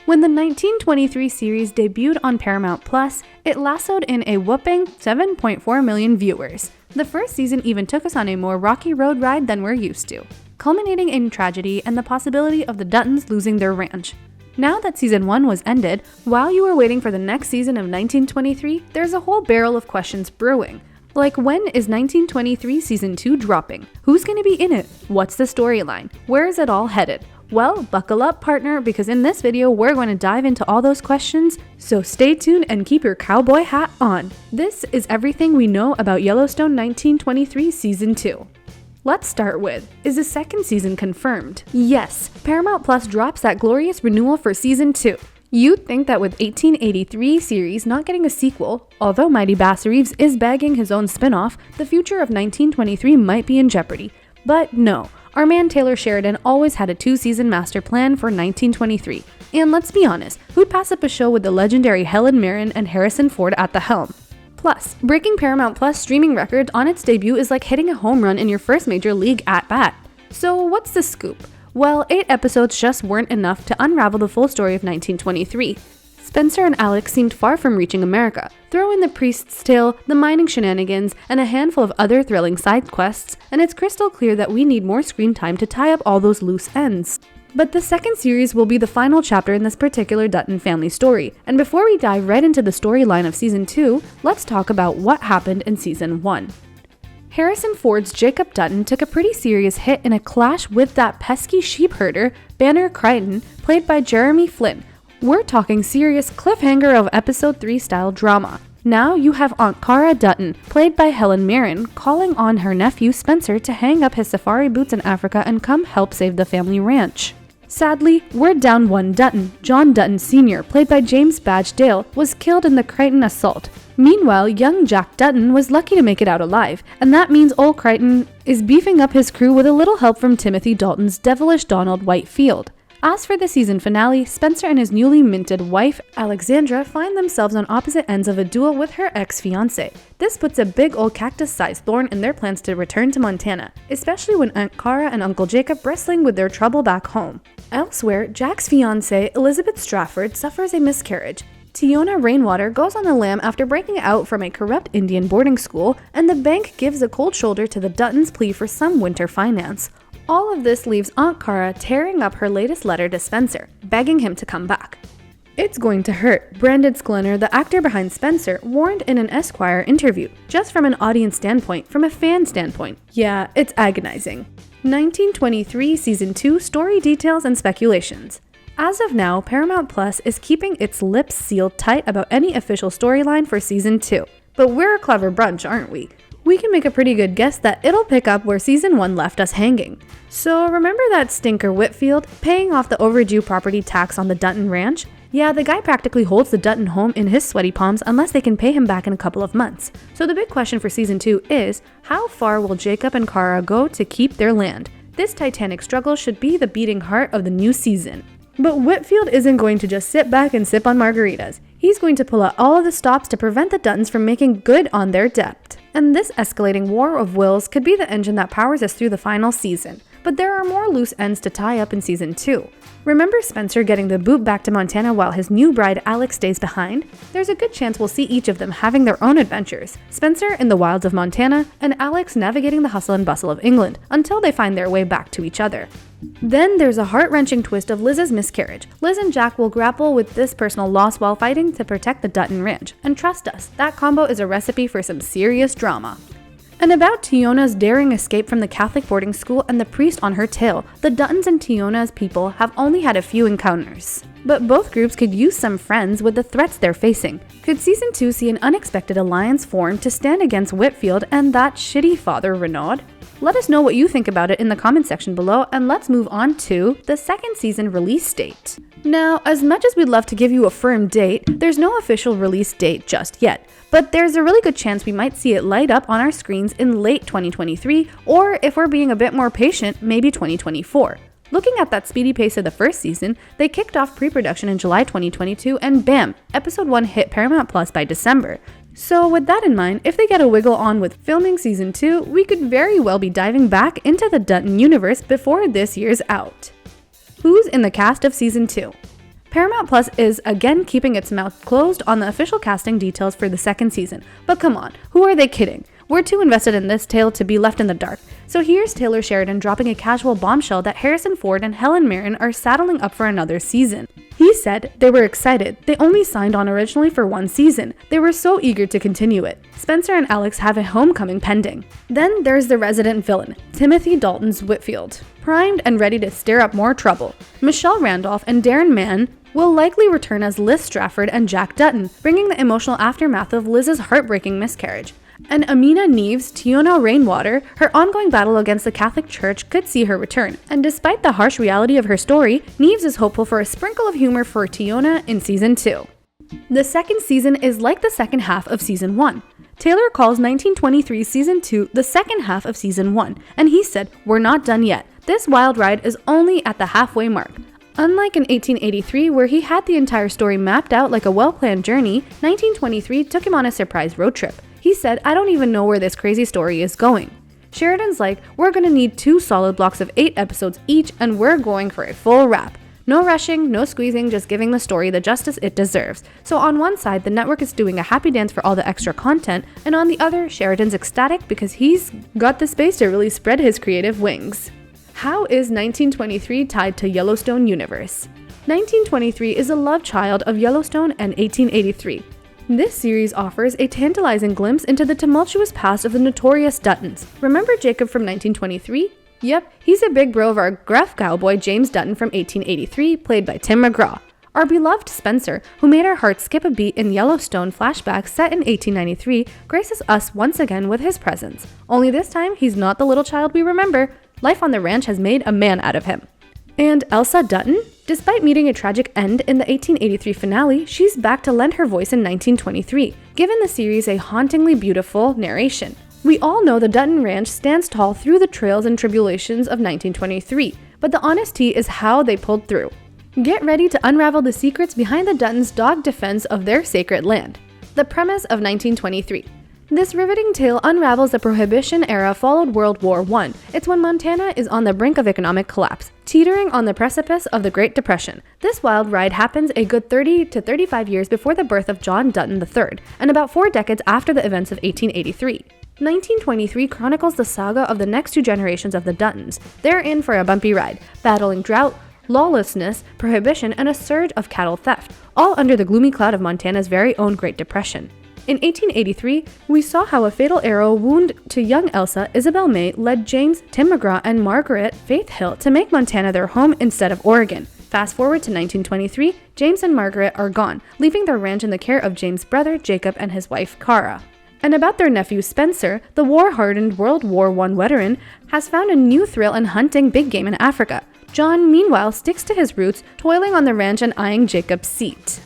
When the 1923 series debuted on Paramount Plus, it lassoed in a whopping 7.4 million viewers. The first season even took us on a more rocky road ride than we're used to, culminating in tragedy and the possibility of the Duttons losing their ranch. Now that season 1 was ended, while you were waiting for the next season of 1923, there's a whole barrel of questions brewing. Like, when is 1923 season 2 dropping? Who's gonna be in it? What's the storyline? Where is it all headed? Well, buckle up, partner, because in this video, we're going to dive into all those questions, so stay tuned and keep your cowboy hat on. This is everything we know about Yellowstone 1923 Season 2. Let's start with, is the second season confirmed? Yes, Paramount Plus drops that glorious renewal for Season 2. You'd think that with 1883 series not getting a sequel, although Mighty Bass Reeves is bagging his own spin-off, the future of 1923 might be in jeopardy. But no. Our man Taylor Sheridan always had a 2-season master plan for 1923. And let's be honest, who'd pass up a show with the legendary Helen, Mirren, and Harrison Ford at the helm? Plus, breaking Paramount Plus streaming records on its debut is like hitting a home run in your first major league at-bat. So what's the scoop? Well, 8 episodes just weren't enough to unravel the full story of 1923. Spencer and Alex seemed far from reaching America. Throw in the priest's tale, the mining shenanigans, and a handful of other thrilling side quests, and it's crystal clear that we need more screen time to tie up all those loose ends. But the second series will be the final chapter in this particular Dutton family story, and before we dive right into the storyline of Season 2, let's talk about what happened in Season 1. Harrison Ford's Jacob Dutton took a pretty serious hit in a clash with that pesky sheep herder, Banner Crichton, played by Jeremy Flynn. We're talking serious cliffhanger of episode 3 style drama. Now you have Aunt Cara Dutton, played by Helen Mirren, calling on her nephew Spencer to hang up his safari boots in Africa and come help save the family ranch. Sadly, we're down one Dutton. John Dutton Sr., played by James Badge Dale, was killed in the Crichton assault. Meanwhile, young Jack Dutton was lucky to make it out alive, and that means old Crichton is beefing up his crew with a little help from Timothy Dalton's devilish Donald Whitefield. As for the season finale, Spencer and his newly minted wife, Alexandra, find themselves on opposite ends of a duel with her ex-fiancé. This puts a big old cactus-sized thorn in their plans to return to Montana, especially when Aunt Cara and Uncle Jacob wrestling with their trouble back home. Elsewhere, Jack's fiancée, Elizabeth Strafford, suffers a miscarriage. Tiona Rainwater goes on the lam after breaking out from a corrupt Indian boarding school, and the bank gives a cold shoulder to the Duttons' plea for some winter finance. All of this leaves Aunt Cara tearing up her latest letter to Spencer, begging him to come back. It's going to hurt, Brandon Sklenar, the actor behind Spencer, warned in an Esquire interview, just from an audience standpoint, from a fan standpoint. Yeah, it's agonizing. 1923 Season 2 story details and speculations. As of now, Paramount Plus is keeping its lips sealed tight about any official storyline for Season 2. But we're a clever bunch, aren't we? We can make a pretty good guess that it'll pick up where Season 1 left us hanging. So remember that stinker Whitfield paying off the overdue property tax on the Dutton Ranch? Yeah, the guy practically holds the Dutton home in his sweaty palms unless they can pay him back in a couple of months. So the big question for Season 2 is, how far will Jacob and Cara go to keep their land? This titanic struggle should be the beating heart of the new season. But Whitfield isn't going to just sit back and sip on margaritas. He's going to pull out all of the stops to prevent the Duttons from making good on their debt. And this escalating war of wills could be the engine that powers us through the final season. But there are more loose ends to tie up in Season 2. Remember Spencer getting the boot back to Montana while his new bride Alex stays behind? There's a good chance we'll see each of them having their own adventures. Spencer in the wilds of Montana, and Alex navigating the hustle and bustle of England, until they find their way back to each other. Then there's a heart-wrenching twist of Liz's miscarriage. Liz and Jack will grapple with this personal loss while fighting to protect the Dutton Ranch. And trust us, that combo is a recipe for some serious drama. And about Tiona's daring escape from the Catholic boarding school and the priest on her tail, the Duttons and Tiona's people have only had a few encounters. But both groups could use some friends with the threats they're facing. Could Season 2 see an unexpected alliance form to stand against Whitfield and that shitty father Renaud? Let us know what you think about it in the comment section below, and let's move on to the second season release date. Now, as much as we'd love to give you a firm date, there's no official release date just yet, but there's a really good chance we might see it light up on our screens in late 2023, or if we're being a bit more patient, maybe 2024. Looking at that speedy pace of the first season, they kicked off pre-production in July 2022, and bam, episode 1 hit Paramount Plus by December. So with that in mind, if they get a wiggle on with filming Season 2, we could very well be diving back into the Dutton universe before this year's out. Who's in the cast of Season 2? Paramount Plus is again keeping its mouth closed on the official casting details for the second season. But come on, who are they kidding? We're too invested in this tale to be left in the dark. So here's Taylor Sheridan dropping a casual bombshell that Harrison Ford and Helen Mirren are saddling up for another season. He said they were excited. They only signed on originally for one season. They were so eager to continue it. Spencer and Alex have a homecoming pending. Then there's the resident villain, Timothy Dalton's Whitfield, primed and ready to stir up more trouble. Michelle Randolph and Darren Mann will likely return as Liz Strafford and Jack Dutton, bringing the emotional aftermath of Liz's heartbreaking miscarriage. And Amina Neves' Tiona Rainwater, her ongoing battle against the Catholic Church could see her return. And despite the harsh reality of her story, Neves is hopeful for a sprinkle of humor for Tiona in season 2. The second season is like the second half of season 1. Taylor calls 1923 season 2 the second half of season 1, and he said, "We're not done yet. This wild ride is only at the halfway mark." Unlike in 1883, where he had the entire story mapped out like a well-planned journey, 1923 took him on a surprise road trip. He said, "I don't even know where this crazy story is going." Sheridan's like, "We're gonna need 2 solid blocks of 8 episodes each, and we're going for a full wrap. No rushing, no squeezing, just giving the story the justice it deserves." So on one side, the network is doing a happy dance for all the extra content, and on the other, Sheridan's ecstatic because he's got the space to really spread his creative wings. How is 1923 tied to Yellowstone universe? 1923 is a love child of Yellowstone and 1883. This series offers a tantalizing glimpse into the tumultuous past of the notorious Duttons. Remember Jacob from 1923? Yep, he's a big bro of our gruff cowboy James Dutton from 1883, played by Tim McGraw. Our beloved Spencer, who made our hearts skip a beat in Yellowstone flashbacks set in 1893, graces us once again with his presence. Only this time, he's not the little child we remember. Life on the ranch has made a man out of him. And Elsa Dutton? Despite meeting a tragic end in the 1883 finale, she's back to lend her voice in 1923, giving the series a hauntingly beautiful narration. We all know the Dutton Ranch stands tall through the trials and tribulations of 1923, but the honesty is how they pulled through. Get ready to unravel the secrets behind the Duttons' dogged defense of their sacred land. The premise of 1923. This riveting tale unravels the Prohibition era followed World War I. It's when Montana is on the brink of economic collapse, teetering on the precipice of the Great Depression. This wild ride happens a good 30 to 35 years before the birth of John Dutton III, and about 4 decades after the events of 1883. 1923 chronicles the saga of the next 2 generations of the Duttons. They're in for a bumpy ride, battling drought, lawlessness, prohibition, and a surge of cattle theft, all under the gloomy cloud of Montana's very own Great Depression. In 1883, we saw how a fatal arrow wound to young Elsa Isabel May led James, Tim McGraw, and Margaret Faith Hill to make Montana their home instead of Oregon. Fast forward to 1923, James and Margaret are gone, leaving their ranch in the care of James' brother Jacob and his wife Cara. And about their nephew Spencer, the war-hardened World War I veteran, has found a new thrill in hunting big game in Africa. John, meanwhile, sticks to his roots, toiling on the ranch and eyeing Jacob's seat.